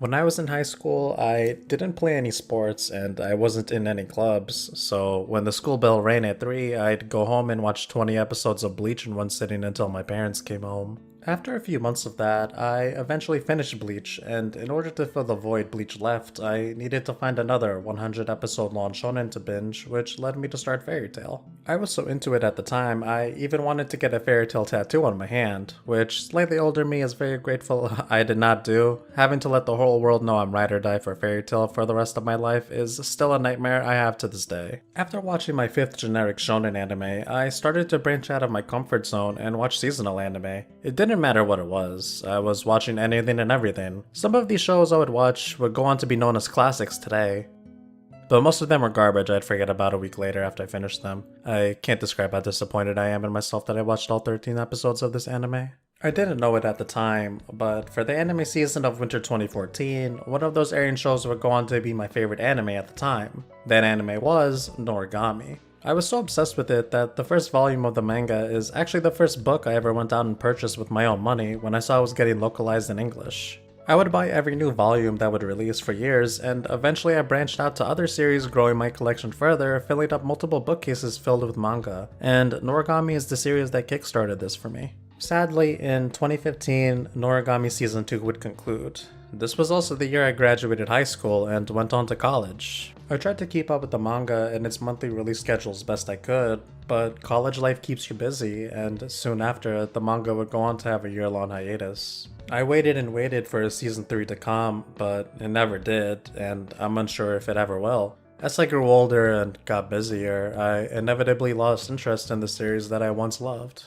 When I was in high school, I didn't play any sports and I wasn't in any clubs, so when the school bell rang at 3, I'd go home and watch 20 episodes of Bleach in one sitting until my parents came home. After a few months of that, I eventually finished Bleach, and in order to fill the void Bleach left, I needed to find another 100 episode long shonen to binge, which led me to start Fairy Tail. I was so into it at the time, I even wanted to get a Fairy Tail tattoo on my hand, which slightly older me is very grateful I did not do. Having to let the whole world know I'm ride or die for Fairy Tail for the rest of my life is still a nightmare I have to this day. After watching my 5th generic shonen anime, I started to branch out of my comfort zone and watch seasonal anime. It didn't matter what it was, I was watching anything and everything. Some of these shows I would watch would go on to be known as classics today, but most of them were garbage I'd forget about a week later after I finished them. I can't describe how disappointed I am in myself that I watched all 13 episodes of this anime. I didn't know it at the time, but for the anime season of Winter 2014, one of those airing shows would go on to be my favorite anime at the time. That anime was Noragami. I was so obsessed with it that the first volume of the manga is actually the first book I ever went out and purchased with my own money when I saw it was getting localized in English. I would buy every new volume that would release for years, and eventually I branched out to other series, growing my collection further, filling up multiple bookcases filled with manga, and Noragami is the series that kickstarted this for me. Sadly, in 2015, Noragami Season 2 would conclude. This was also the year I graduated high school and went on to college. I tried to keep up with the manga and its monthly release schedule as best I could, but college life keeps you busy, and soon after, the manga would go on to have a year-long hiatus. I waited and waited for Season 3 to come, but it never did, and I'm unsure if it ever will. As I grew older and got busier, I inevitably lost interest in the series that I once loved.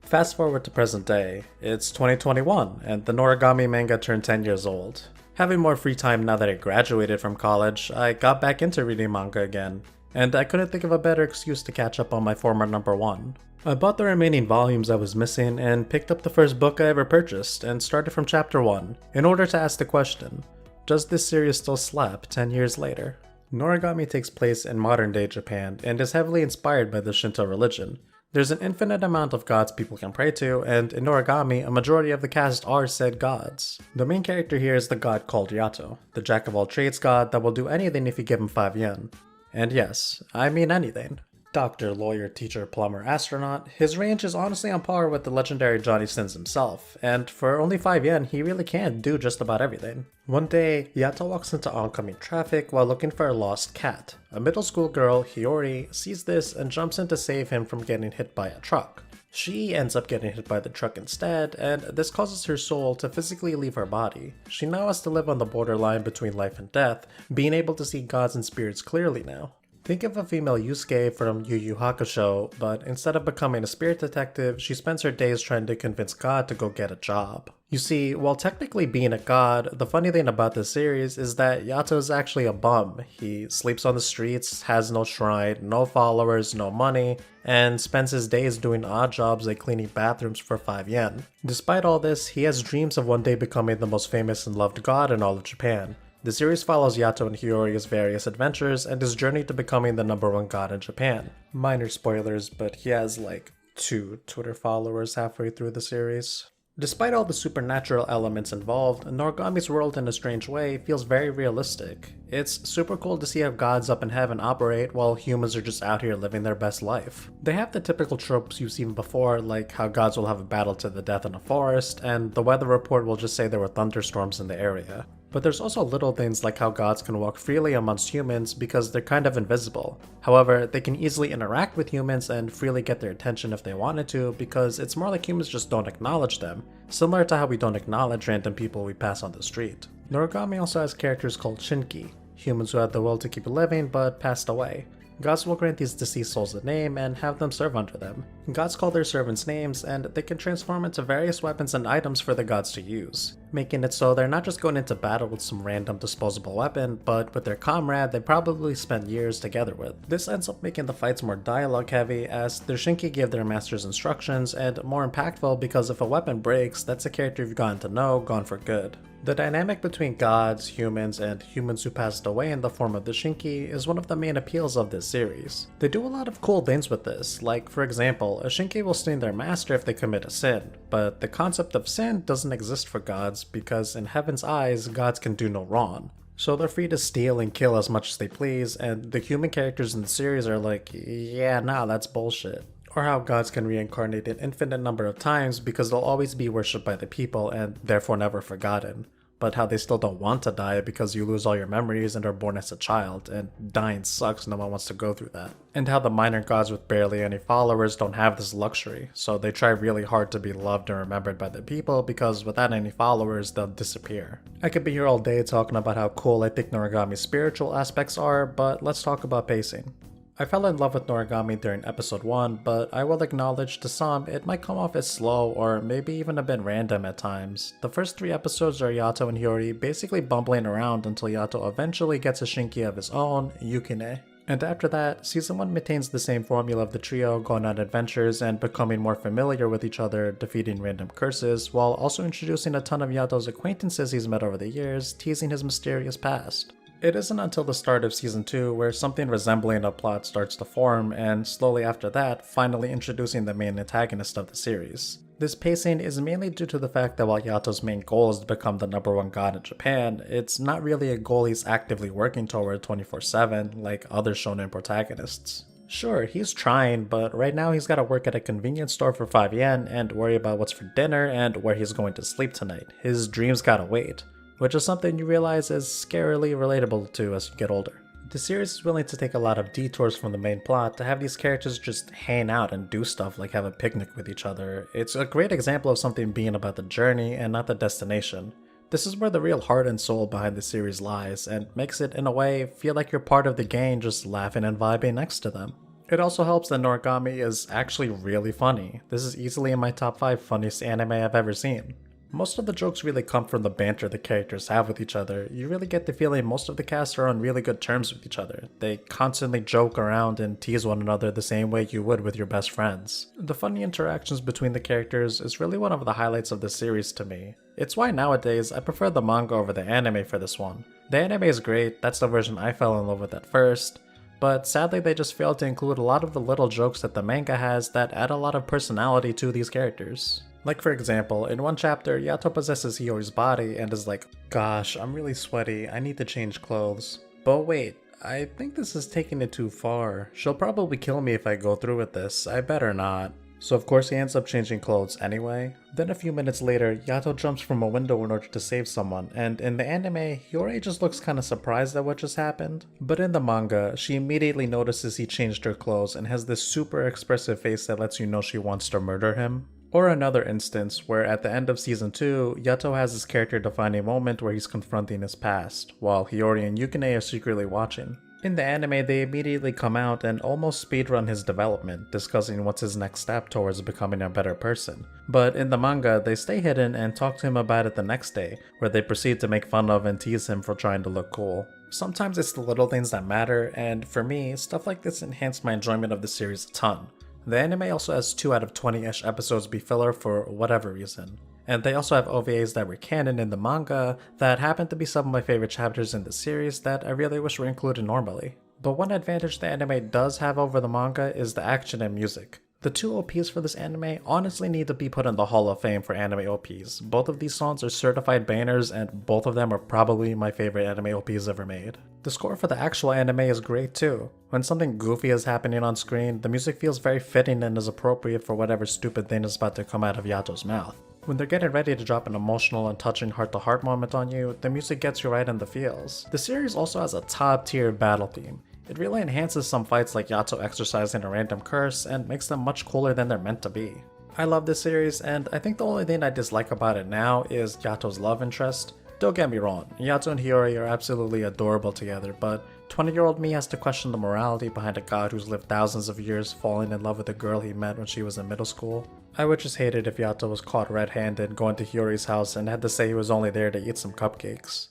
Fast forward to present day, it's 2021, and the Noragami manga turned 10 years old. Having more free time now that I graduated from college, I got back into reading manga again, and I couldn't think of a better excuse to catch up on my former number 1. I bought the remaining volumes I was missing and picked up the first book I ever purchased and started from chapter 1, in order to ask the question, does this series still slap 10 years later? Noragami takes place in modern day Japan and is heavily inspired by the Shinto religion. There's an infinite amount of gods people can pray to, and in Noragami, a majority of the cast are said gods. The main character here is the god called Yato, the jack-of-all-trades god that will do anything if you give him 5 yen. And yes, I mean anything. Doctor, lawyer, teacher, plumber, astronaut, his range is honestly on par with the legendary Johnny Sins himself, and for only 5 yen, he really can do just about everything. One day, Yato walks into oncoming traffic while looking for a lost cat. A middle school girl, Hiyori, sees this and jumps in to save him from getting hit by a truck. She ends up getting hit by the truck instead, and this causes her soul to physically leave her body. She now has to live on the borderline between life and death, being able to see gods and spirits clearly now. Think of a female Yusuke from Yu Yu Hakusho, but instead of becoming a spirit detective, she spends her days trying to convince God to go get a job. You see, while technically being a god, the funny thing about this series is that Yato is actually a bum. He sleeps on the streets, has no shrine, no followers, no money, and spends his days doing odd jobs like cleaning bathrooms for 5 yen. Despite all this, he has dreams of one day becoming the most famous and loved god in all of Japan. The series follows Yato and Hiyori's various adventures and his journey to becoming the number 1 god in Japan. Minor spoilers, but he has like 2 Twitter followers halfway through the series. Despite all the supernatural elements involved, Noragami's world in a strange way feels very realistic. It's super cool to see how gods up in heaven operate while humans are just out here living their best life. They have the typical tropes you've seen before, like how gods will have a battle to the death in a forest, and the weather report will just say there were thunderstorms in the area. But there's also little things like how gods can walk freely amongst humans because they're kind of invisible. However, they can easily interact with humans and freely get their attention if they wanted to because it's more like humans just don't acknowledge them, similar to how we don't acknowledge random people we pass on the street. Noragami also has characters called Shinki, humans who had the will to keep living but passed away. Gods will grant these deceased souls a name and have them serve under them. Gods call their servants names, and they can transform into various weapons and items for the gods to use, making it so they're not just going into battle with some random disposable weapon, but with their comrade they probably spent years together with. This ends up making the fights more dialogue heavy, as their Shinki give their masters instructions, and more impactful because if a weapon breaks, that's a character you've gotten to know gone for good. The dynamic between gods, humans, and humans who passed away in the form of the Shinki is one of the main appeals of this series. They do a lot of cool things with this, like for example, a Shinki will sting their master if they commit a sin, but the concept of sin doesn't exist for gods because in heaven's eyes, gods can do no wrong. So they're free to steal and kill as much as they please, and the human characters in the series are like, yeah, nah, that's bullshit. Or how gods can reincarnate an infinite number of times because they'll always be worshipped by the people and therefore never forgotten. But how they still don't want to die because you lose all your memories and are born as a child, and dying sucks, no one wants to go through that. And how the minor gods with barely any followers don't have this luxury, so they try really hard to be loved and remembered by the people because without any followers, they'll disappear. I could be here all day talking about how cool I think Noragami's spiritual aspects are, but let's talk about pacing. I fell in love with Noragami during episode 1, but I will acknowledge to some it might come off as slow or maybe even a bit random at times. The first 3 episodes are Yato and Hiyori basically bumbling around until Yato eventually gets a Shinki of his own, Yukine. And after that, season 1 maintains the same formula of the trio going on adventures and becoming more familiar with each other, defeating random curses, while also introducing a ton of Yato's acquaintances he's met over the years, teasing his mysterious past. It isn't until the start of season 2 where something resembling a plot starts to form, and slowly after that, finally introducing the main antagonist of the series. This pacing is mainly due to the fact that while Yato's main goal is to become the #1 god in Japan, it's not really a goal he's actively working toward 24/7 like other shonen protagonists. Sure, he's trying, but right now he's gotta work at a convenience store for 5 yen and worry about what's for dinner and where he's going to sleep tonight. His dreams gotta wait. Which is something you realize is scarily relatable to as you get older. The series is willing to take a lot of detours from the main plot to have these characters just hang out and do stuff like have a picnic with each other. It's a great example of something being about the journey and not the destination. This is where the real heart and soul behind the series lies, and makes it, in a way, feel like you're part of the gang just laughing and vibing next to them. It also helps that Noragami is actually really funny. This is easily in my top 5 funniest anime I've ever seen. Most of the jokes really come from the banter the characters have with each other. You really get the feeling most of the cast are on really good terms with each other. They constantly joke around and tease one another the same way you would with your best friends. The funny interactions between the characters is really one of the highlights of the series to me. It's why nowadays I prefer the manga over the anime for this one. The anime is great, that's the version I fell in love with at first, but sadly they just failed to include a lot of the little jokes that the manga has that add a lot of personality to these characters. Like for example, in one chapter, Yato possesses Hiyori's body and is like, gosh, I'm really sweaty, I need to change clothes. But wait, I think this is taking it too far. She'll probably kill me if I go through with this, I better not. So of course he ends up changing clothes anyway. Then a few minutes later, Yato jumps from a window in order to save someone, and in the anime, Hiyori just looks kinda surprised at what just happened. But in the manga, she immediately notices he changed her clothes and has this super expressive face that lets you know she wants to murder him. Or another instance where at the end of season 2, Yato has his character defining moment where he's confronting his past, while Hiyori and Yukine are secretly watching. In the anime, they immediately come out and almost speedrun his development, discussing what's his next step towards becoming a better person. But in the manga, they stay hidden and talk to him about it the next day, where they proceed to make fun of and tease him for trying to look cool. Sometimes it's the little things that matter, and for me, stuff like this enhanced my enjoyment of the series a ton. The anime also has 2 out of 20-ish episodes be filler for whatever reason. And they also have OVAs that were canon in the manga that happen to be some of my favorite chapters in the series that I really wish were included normally. But one advantage the anime does have over the manga is the action and music. The 2 OPs for this anime honestly need to be put in the Hall of Fame for anime OPs. Both of these songs are certified bangers and both of them are probably my favorite anime OPs ever made. The score for the actual anime is great too. When something goofy is happening on screen, the music feels very fitting and is appropriate for whatever stupid thing is about to come out of Yato's mouth. When they're getting ready to drop an emotional and touching heart-to-heart moment on you, the music gets you right in the feels. The series also has a top-tier battle theme. It really enhances some fights like Yato exercising a random curse and makes them much cooler than they're meant to be. I love this series, and I think the only thing I dislike about it now is Yato's love interest. Don't get me wrong, Yato and Hiyori are absolutely adorable together, but 20-year-old me has to question the morality behind a god who's lived thousands of years falling in love with a girl he met when she was in middle school. I would just hate it if Yato was caught red-handed going to Hiyori's house and had to say he was only there to eat some cupcakes.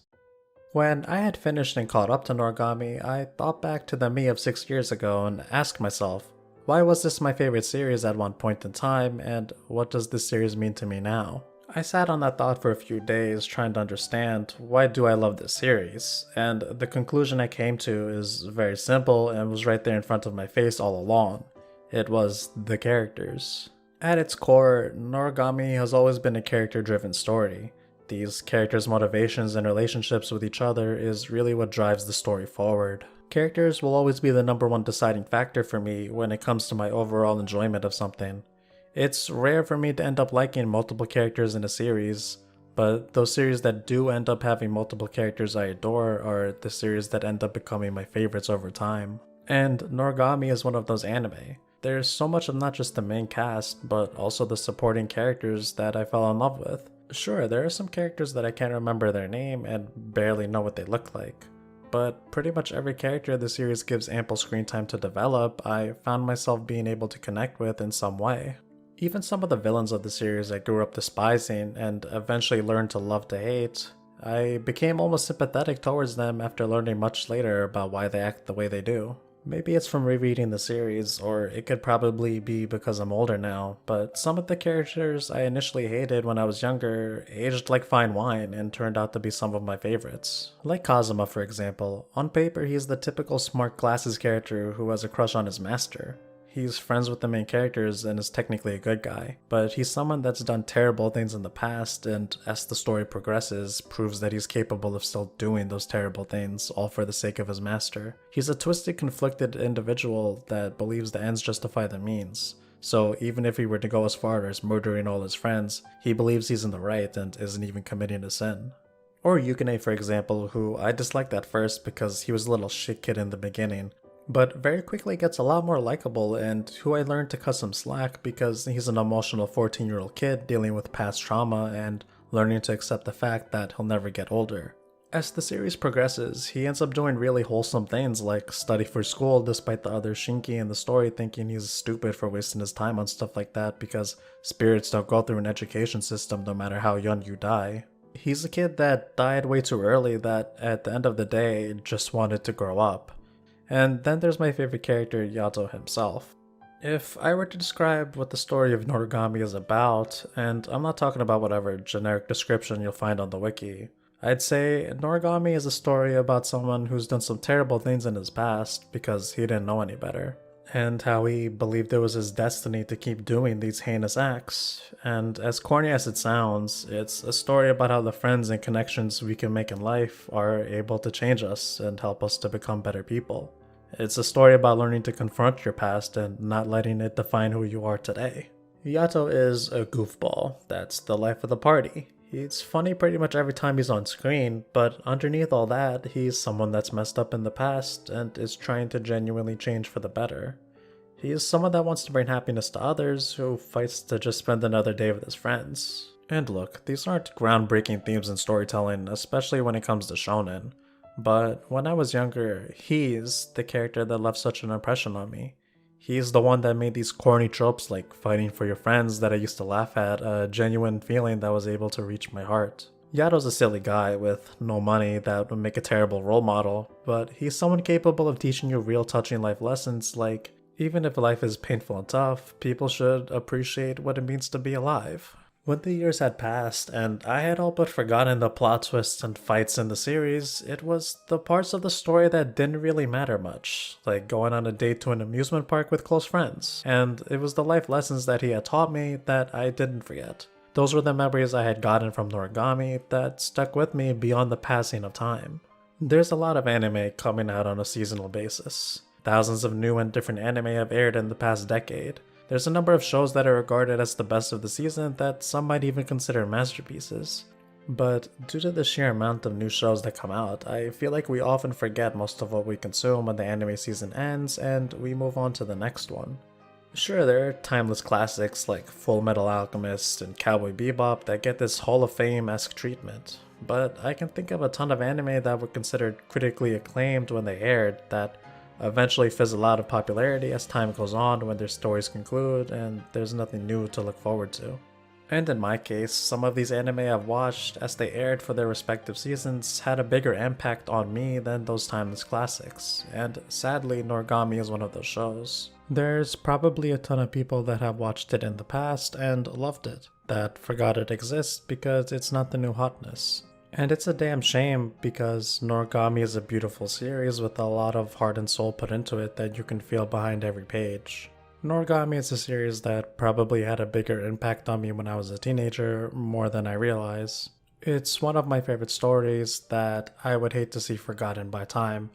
When I had finished and caught up to Noragami, I thought back to the me of 6 years ago and asked myself, why was this my favorite series at one point in time, and what does this series mean to me now? I sat on that thought for a few days trying to understand why do I love this series, and the conclusion I came to is very simple and was right there in front of my face all along. It was the characters. At its core, Noragami has always been a character-driven story. These characters' motivations and relationships with each other is really what drives the story forward. Characters will always be the number one deciding factor for me when it comes to my overall enjoyment of something. It's rare for me to end up liking multiple characters in a series, but those series that do end up having multiple characters I adore are the series that end up becoming my favorites over time. And Noragami is one of those anime. There's so much of not just the main cast, but also the supporting characters that I fell in love with. Sure, there are some characters that I can't remember their name and barely know what they look like, but pretty much every character the series gives ample screen time to develop, I found myself being able to connect with in some way. Even some of the villains of the series I grew up despising and eventually learned to love to hate, I became almost sympathetic towards them after learning much later about why they act the way they do. Maybe it's from rereading the series, or it could probably be because I'm older now, but some of the characters I initially hated when I was younger aged like fine wine and turned out to be some of my favorites. Like Kazuma, for example. On paper, he's the typical smart glasses character who has a crush on his master. He's friends with the main characters and is technically a good guy, but he's someone that's done terrible things in the past and as the story progresses, proves that he's capable of still doing those terrible things, all for the sake of his master. He's a twisted, conflicted individual that believes the ends justify the means. So even if he were to go as far as murdering all his friends, he believes he's in the right and isn't even committing a sin. Or Yukine, for example, who I disliked at first because he was a little shit kid in the beginning, but very quickly gets a lot more likable and who I learned to cut some slack because he's an emotional 14-year-old kid dealing with past trauma and learning to accept the fact that he'll never get older. As the series progresses, he ends up doing really wholesome things like study for school despite the other Shinki in the story thinking he's stupid for wasting his time on stuff like that because spirits don't go through an education system no matter how young you die. He's a kid that died way too early that at the end of the day just wanted to grow up. And then there's my favorite character, Yato himself. If I were to describe what the story of Noragami is about, and I'm not talking about whatever generic description you'll find on the wiki, I'd say Noragami is a story about someone who's done some terrible things in his past because he didn't know any better, and how he believed it was his destiny to keep doing these heinous acts. And as corny as it sounds, it's a story about how the friends and connections we can make in life are able to change us and help us to become better people. It's a story about learning to confront your past and not letting it define who you are today. Yato is a goofball. That's the life of the party. He's funny pretty much every time he's on screen, but underneath all that, he's someone that's messed up in the past and is trying to genuinely change for the better. He is someone that wants to bring happiness to others, who fights to just spend another day with his friends. And look, these aren't groundbreaking themes in storytelling, especially when it comes to shonen. But when I was younger, he's the character that left such an impression on me. He's the one that made these corny tropes like fighting for your friends that I used to laugh at a genuine feeling that was able to reach my heart. Yato's a silly guy with no money that would make a terrible role model, but he's someone capable of teaching you real touching life lessons like, even if life is painful and tough, people should appreciate what it means to be alive. When the years had passed, and I had all but forgotten the plot twists and fights in the series, it was the parts of the story that didn't really matter much, like going on a date to an amusement park with close friends, and it was the life lessons that he had taught me that I didn't forget. Those were the memories I had gotten from Noragami that stuck with me beyond the passing of time. There's a lot of anime coming out on a seasonal basis. Thousands of new and different anime have aired in the past decade. There's a number of shows that are regarded as the best of the season that some might even consider masterpieces. But due to the sheer amount of new shows that come out, I feel like we often forget most of what we consume when the anime season ends and we move on to the next one. Sure, there are timeless classics like Full Metal Alchemist and Cowboy Bebop that get this Hall of Fame-esque treatment, but I can think of a ton of anime that were considered critically acclaimed when they aired that eventually fizzle out of popularity as time goes on when their stories conclude and there's nothing new to look forward to. And in my case, some of these anime I've watched as they aired for their respective seasons had a bigger impact on me than those timeless classics, and sadly Noragami is one of those shows. There's probably a ton of people that have watched it in the past and loved it, that forgot it exists because it's not the new hotness. And it's a damn shame because Noragami is a beautiful series with a lot of heart and soul put into it that you can feel behind every page. Noragami is a series that probably had a bigger impact on me when I was a teenager, more than I realize. It's one of my favorite stories that I would hate to see forgotten by time.